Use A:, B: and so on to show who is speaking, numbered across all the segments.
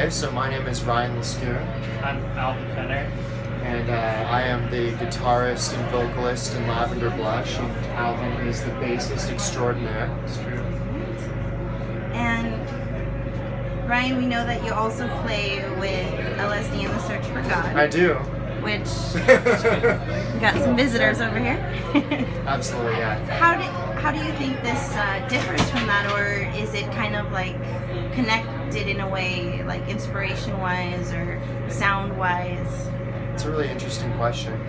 A: Hi, so my name is Ryan Lescure.
B: I'm Alvin Fenner.
A: And I am the guitarist and vocalist in Lavender Blush. And Alvin is the bassist extraordinaire.
B: It's true.
C: And Ryan, we know that you also play with LSD and the Search for God.
A: I do.
C: Which we got some visitors over here.
A: Absolutely, yeah.
C: How do you think this differs from that, or is it kind of like connected in a way, like inspiration-wise or sound-wise?
A: It's a really interesting question.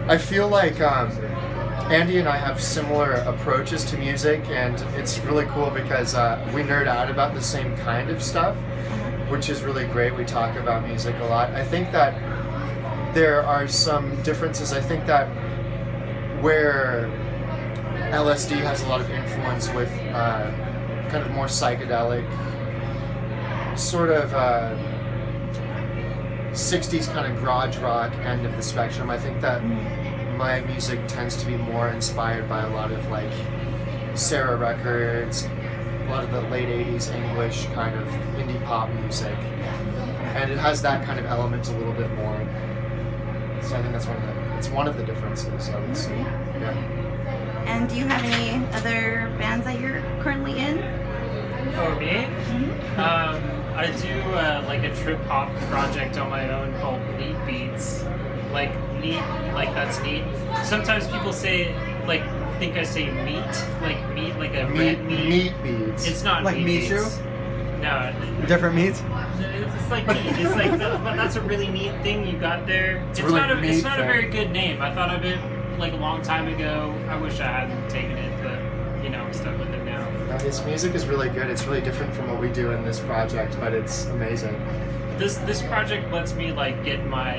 A: I feel like Andy and I have similar approaches to music, and it's really cool because we nerd out about the same kind of stuff, which is really great. We talk about music a lot. I think that there are some differences. I think that where LSD has a lot of influence with kind of more psychedelic, sort of 60s kind of garage rock end of the spectrum, I think that my music tends to be more inspired by a lot of like Sarah Records, a lot of the late 80s English kind of indie pop music, and it has that kind of element a little bit more. So I think that's one of the differences, I would say. Yeah.
C: And do you have any other bands that you're currently in?
B: For me, I do like a trip hop project on my own called Neat Beats. Like neat, like that's neat. Sometimes people say, like, think I say meat, like a red meat.
A: Meat beats.
B: It's not
D: Like
B: meat
D: Michu?
B: beats. No.
D: Different meats?
B: It's like meat. It's like but that's a really neat thing you got there. It's
A: really
B: not a
A: neat
B: very good name. I thought of it like a long time ago. I wish I hadn't taken it, but I'm stuck with it now.
A: His music is really good. It's really different from what we do in this project, but it's amazing.
B: This project lets me like get my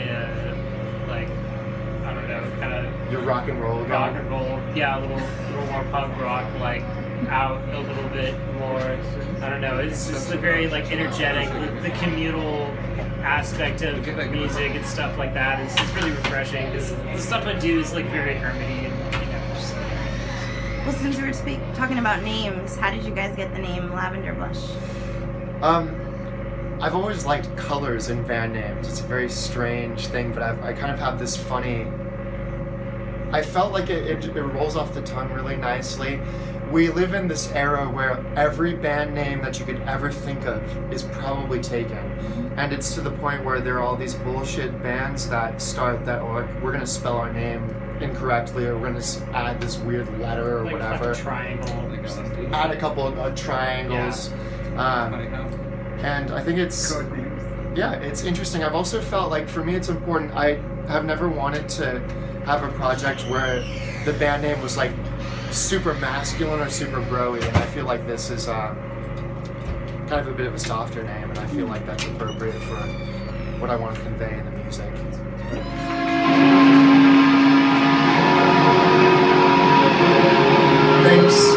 B: like I don't know, kind of
A: Your rock and roll
B: rock
A: going.
B: and roll, yeah, a little more punk rock, like out a little bit more. I don't know. It's just a very like energetic, the communal aspect of music and stuff like that. It's really refreshing because the stuff I do is like very hermity and just.
C: Well, since we were talking about names, how did you guys get the name Lavender Blush?
A: I've always liked colors in band names. It's a very strange thing, but I kind of have this funny. I felt like it rolls off the tongue really nicely. We live in this era where every band name that you could ever think of is probably taken. And it's to the point where there are all these bullshit bands that start that, like, we're going to spell our name incorrectly, or we're going to add this weird letter or
B: Like
A: whatever.
B: a triangle.
A: Add a couple of triangles. And I think it's interesting. I've also felt like for me it's important. I have never wanted to have a project where the band name was like super masculine or super bro-y, and I feel like this is kind of a bit of a softer name, and I feel like that's appropriate for what I want to convey in the music. Thanks.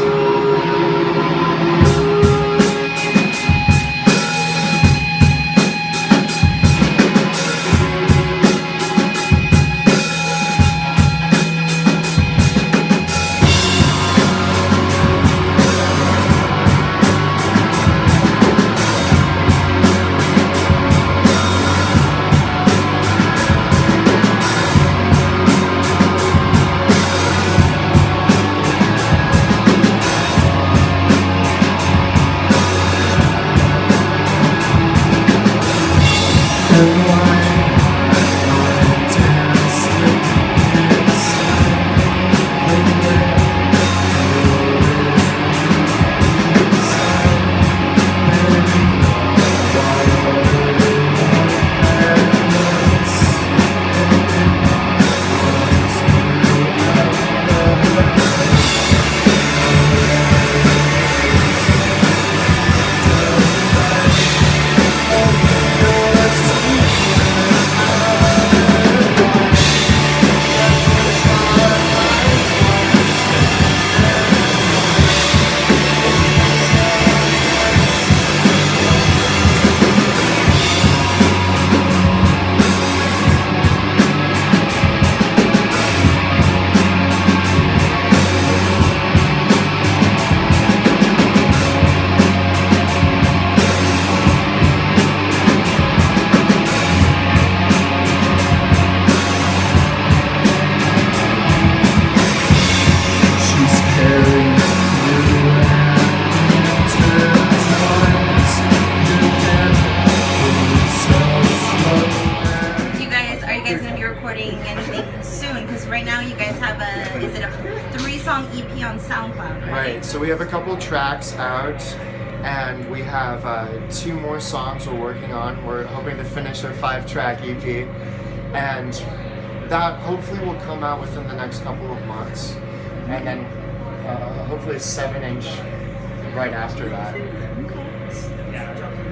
A: So we have a couple tracks out, and we have 2 more songs we're working on. We're hoping to finish our 5-track EP, and that hopefully will come out within the next couple of months, and then hopefully a 7-inch right after that.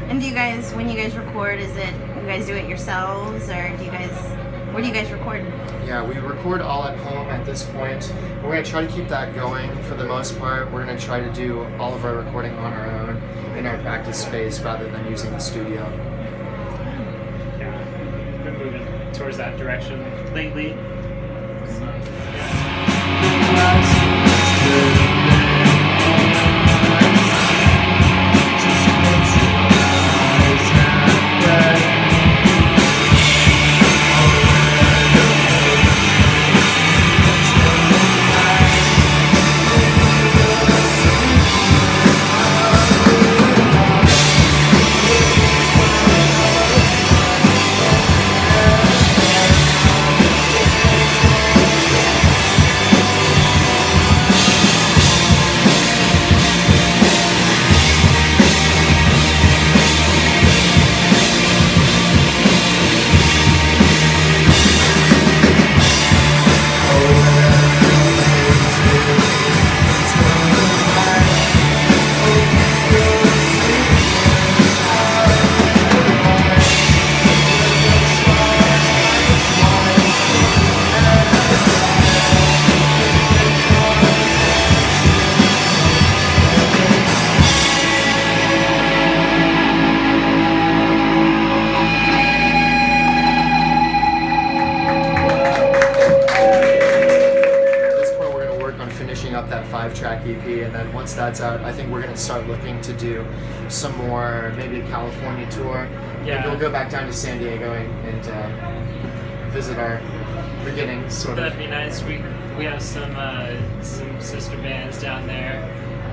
C: And do you guys, when you guys record, is it you guys do it yourselves, or where do you guys record?
A: Yeah, we record all at home at this point. We're going to try to keep that going for the most part. We're going to try to do all of our recording on our own in our practice space rather than using the studio.
B: Yeah, we've been moving towards that direction lately.
A: Up that 5-track EP, and then once that's out, I think we're going to start looking to do some more, maybe a California tour.
B: Yeah.
A: Maybe we'll go back down to San Diego and visit our beginnings, sort of.
B: That'd be nice. We have some sister bands down there.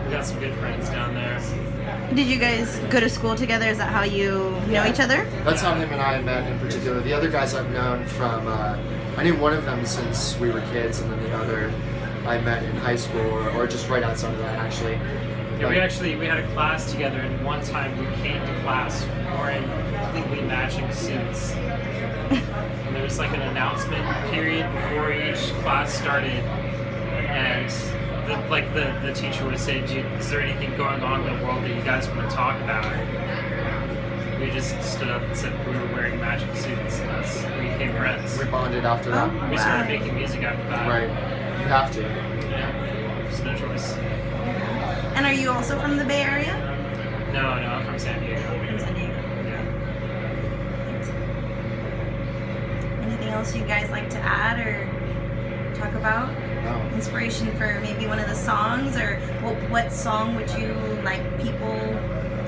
B: We got some good friends down there.
C: Did you guys go to school together? Is that how you know each other?
A: That's how him and I met in particular. The other guys I've known from, I knew one of them since we were kids, and then the other I met in high school or just right outside of that, actually.
B: Yeah, we had a class together, and one time we came to class wearing completely matching suits. And there was like an announcement period before each class started, and the teacher would say, is there anything going on in the world that you guys want to talk about? We just stood up and said we were wearing matching suits, and we became friends.
A: We bonded after that.
B: We started making music after that.
A: Right. You have to.
B: Yeah. There's no choice.
C: And are you also from the Bay Area?
B: No, I'm from San Diego.
C: From San Diego.
B: Yeah.
C: Anything else you guys like to add or talk about?
A: No.
C: Inspiration for maybe one of the songs, or what song would you like people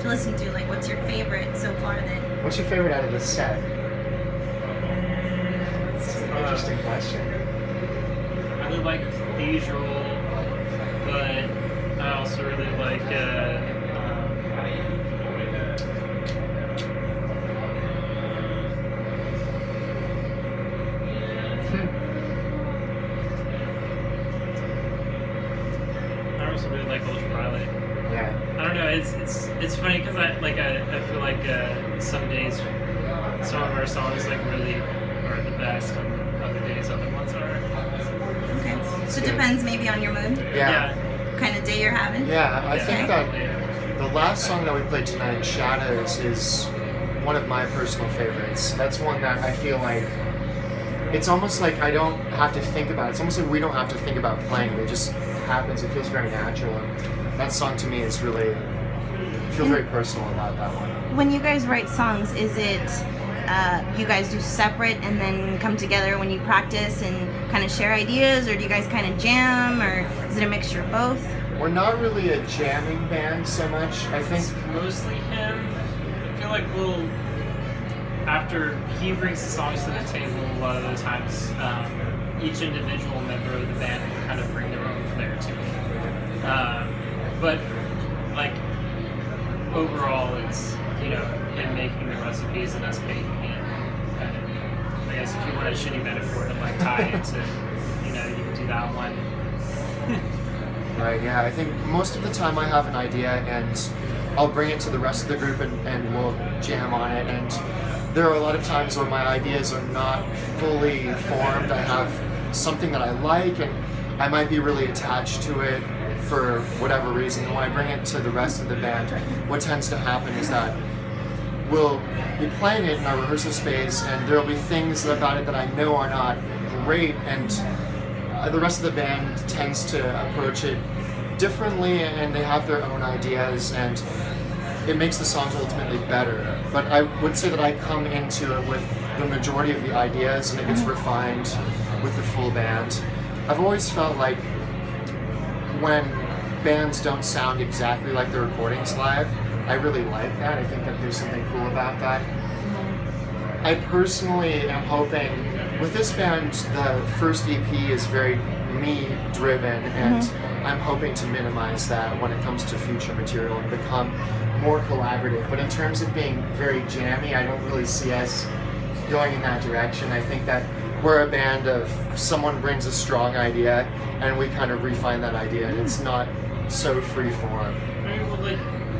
C: to listen to? Like, what's your favorite so far then?
A: What's your favorite out of this set? That's an interesting question.
B: I really like Cathedral, but I also really like I also really like Ultraviolet.
A: Yeah.
B: I don't know. It's funny because I feel like some days some of our songs like really are the best, and other days other ones are.
C: Okay. So it depends maybe on your mood,
A: Yeah.
C: what kind of day you're having.
A: Yeah, I
B: Yeah.
A: think that the last song that we played tonight, Shadows, is one of my personal favorites. That's one that I feel like it's almost like I don't have to think about it. It's almost like we don't have to think about playing it. It just happens. It feels very natural. And that song to me is really, I feel very personal about that one.
C: When you guys write songs, is it you guys do separate and then come together when you practice and kind of share ideas, or do you guys kind of jam, or is it a mixture of both?
A: We're not really a jamming band so much. I think
B: It's mostly him. I feel like after he brings the songs to the table, a lot of the times each individual member of the band will kind of bring their own flair to it. But like overall, it's him making the recipes and us baking it. I guess if you want a shitty metaphor to like tie it to, you can do that one.
A: Right, yeah. I think most of the time I have an idea and I'll bring it to the rest of the group and we'll jam on it. And there are a lot of times where my ideas are not fully formed. I have something that I like and I might be really attached to it for whatever reason. And when I bring it to the rest of the band, what tends to happen is that we'll be playing it in our rehearsal space and there'll be things about it that I know are not great, and the rest of the band tends to approach it differently and they have their own ideas and it makes the songs ultimately better. But I would say that I come into it with the majority of the ideas and it gets refined with the full band. I've always felt like when bands don't sound exactly like the recordings live, I really like that. I think that there's something cool about that. I personally am hoping, with this band, the first EP is very me-driven, and I'm hoping to minimize that when it comes to future material and become more collaborative. But in terms of being very jammy, I don't really see us going in that direction. I think that we're a band of someone brings a strong idea, and we kind of refine that idea, and it's not so free-form.
B: Maybe we'll like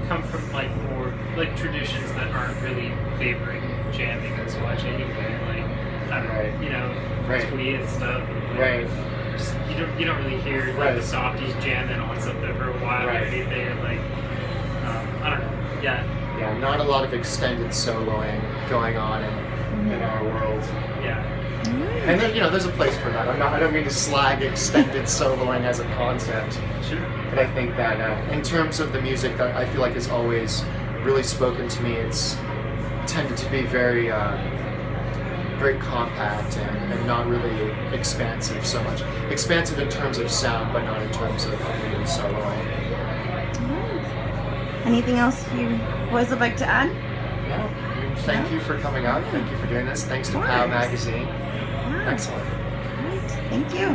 B: come from like more like traditions that aren't really favoring jamming as much anyway. Like I don't know, you know, Twee and stuff. And, like, just, you don't really hear like the softies jamming on something for a while or anything. And, like I don't know. Yeah,
A: not a lot of extended soloing going on in our world.
B: Yeah.
A: And then, there's a place for that. I don't mean to slag extended soloing as a concept.
B: Sure.
A: But I think that in terms of the music that I feel like has always really spoken to me, it's tended to be very, very compact and not really expansive so much. Expansive in terms of sound, but not in terms of maybe soloing.
C: Anything else you boys would like to add?
A: No. Thank you for coming out. Thank you for doing this. Thanks to POW Magazine.
C: Yeah.
A: Excellent.
C: Great. Thank you.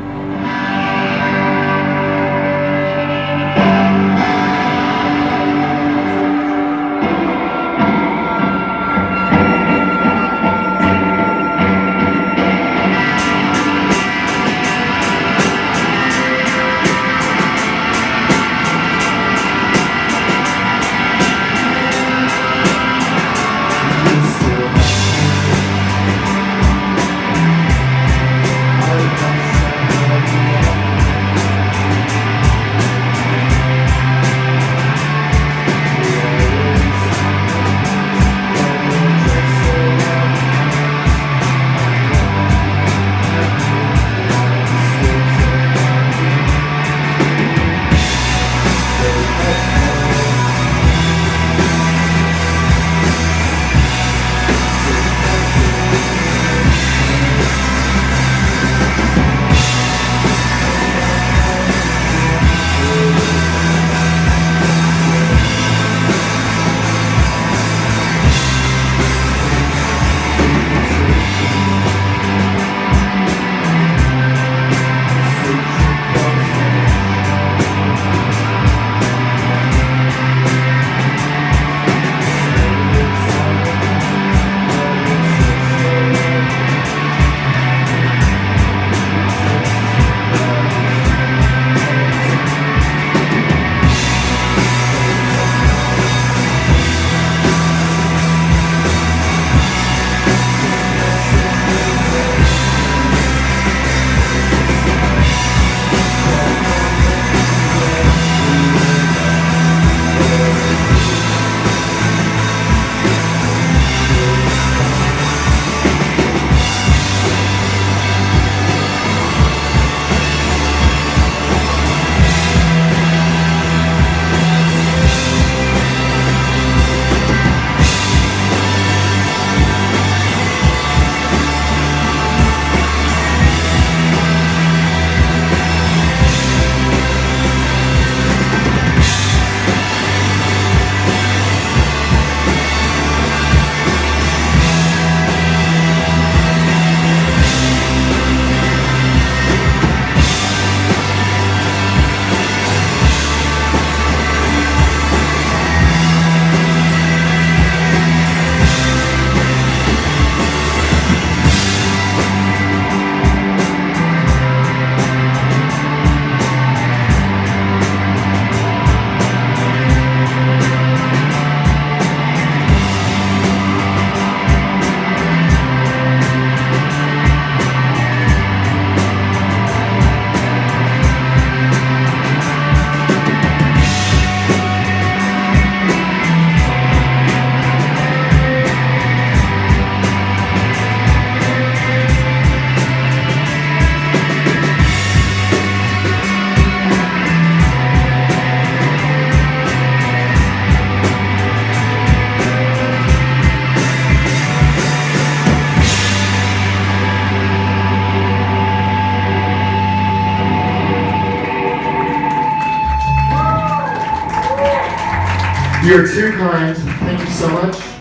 A: You're too kind. Thank you so much.